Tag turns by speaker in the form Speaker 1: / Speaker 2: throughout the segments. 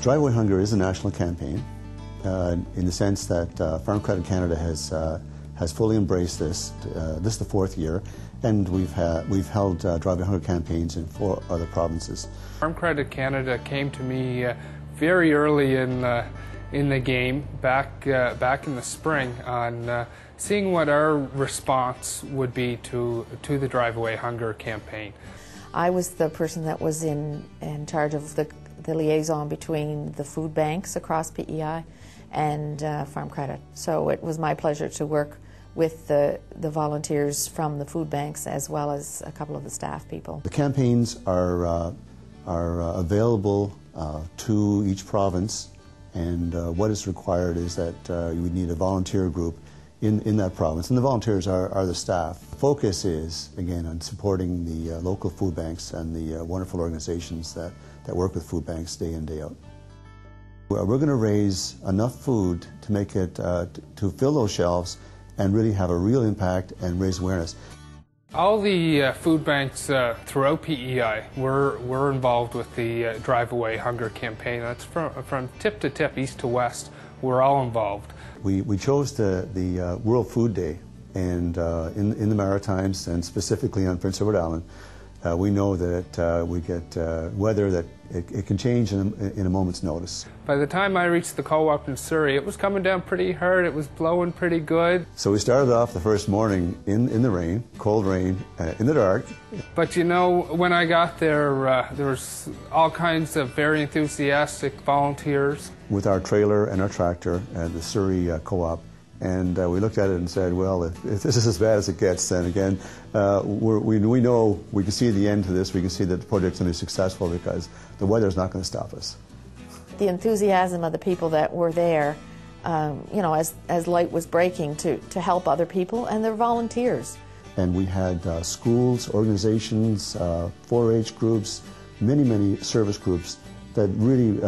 Speaker 1: Drive Away Hunger is a national campaign in the sense that Farm Credit Canada has fully embraced this. This is the 4th year, and we've held Drive Away Hunger campaigns in 4 other provinces.
Speaker 2: Farm Credit Canada came to me very early in the game, back in the spring, on seeing what our response would be to the Drive Away Hunger campaign.
Speaker 3: I was the person that was in charge of the liaison between the food banks across PEI and Farm Credit. So it was my pleasure to work with the volunteers from the food banks as well as a couple of the staff people.
Speaker 1: The campaigns are available to each province, and what is required is that you would need a volunteer group in that province, and the volunteers are the staff. Focus is, again, on supporting the local food banks and the wonderful organizations that work with food banks day in, day out. We're going to raise enough food to make it, to fill those shelves and really have a real impact and raise awareness.
Speaker 2: All the food banks throughout PEI were involved with the Drive Away Hunger campaign. That's from tip to tip, east to west. We're all involved.
Speaker 1: We chose the World Food Day, and in the Maritimes, and specifically on Prince Edward Island, we know that we get weather that it can change in a moment's notice.
Speaker 2: By the time I reached the co-op in Surrey, it was coming down pretty hard. It was blowing pretty good.
Speaker 1: So we started off the first morning in the rain, cold rain, in the dark.
Speaker 2: But you know, when I got there, there was all kinds of very enthusiastic volunteers.
Speaker 1: With our trailer and our tractor at the Surrey co-op, and we looked at it and said, well, if this is as bad as it gets, then again, we know we can see the end to this. We can see that the project's going to be successful because the weather's not going to stop us.
Speaker 3: The enthusiasm of the people that were there, you know, as light was breaking, to help other people, and they're volunteers.
Speaker 1: And we had schools, organizations, 4-H groups, many service groups that really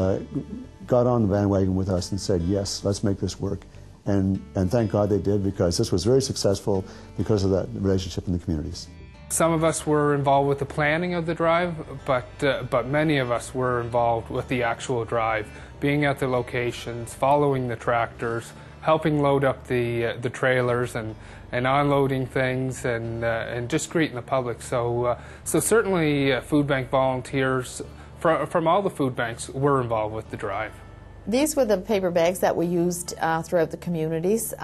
Speaker 1: got on the bandwagon with us and said, yes, let's make this work. And thank God they did, because this was very successful because of that relationship in the communities.
Speaker 2: Some of us were involved with the planning of the drive, but many of us were involved with the actual drive, being at the locations, following the tractors, helping load up the trailers and unloading things, and just greeting the public. So certainly food bank volunteers from all the food banks were involved with the drive.
Speaker 3: These were the paper bags that we used throughout the communities.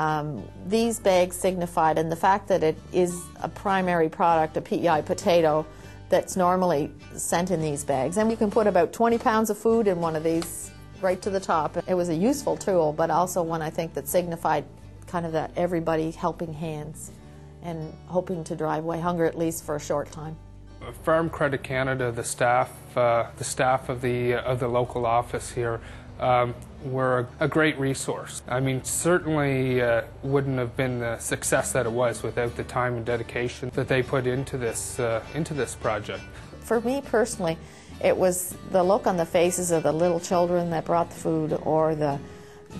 Speaker 3: These bags signified, and the fact that it is a primary product, a PEI potato, that's normally sent in these bags. And you can put about 20 pounds of food in one of these right to the top. It was a useful tool, but also one, I think, that signified kind of that everybody helping hands and hoping to drive away hunger, at least for a short time.
Speaker 2: Farm Credit Canada, the staff of the local office here, were a great resource. I mean, certainly wouldn't have been the success that it was without the time and dedication that they put into this project.
Speaker 3: For me personally, it was the look on the faces of the little children that brought the food, or the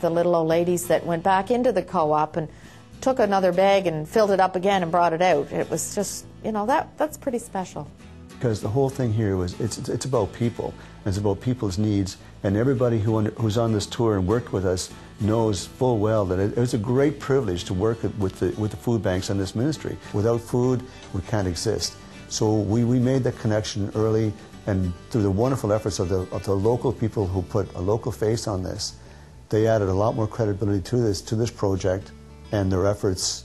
Speaker 3: little old ladies that went back into the co-op and took another bag and filled it up again and brought it out. It was just, you know, that's pretty special.
Speaker 1: Because the whole thing here was, it's about people. It's about people's needs, and everybody who's on this tour and worked with us knows full well that it was a great privilege to work with the food banks on this ministry. Without food, we can't exist. So we made that connection early, and through the wonderful efforts of the local people who put a local face on this, they added a lot more credibility to this project, and their efforts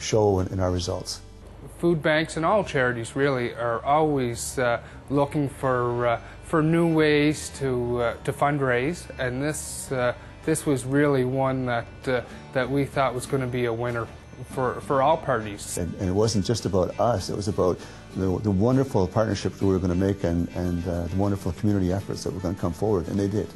Speaker 1: show in our results.
Speaker 2: Food banks and all charities really are always looking for new ways to fundraise, and this was really one that we thought was going to be a winner for all parties.
Speaker 1: And it wasn't just about us; it was about the wonderful partnerships we were going to make, and the wonderful community efforts that were going to come forward, and they did.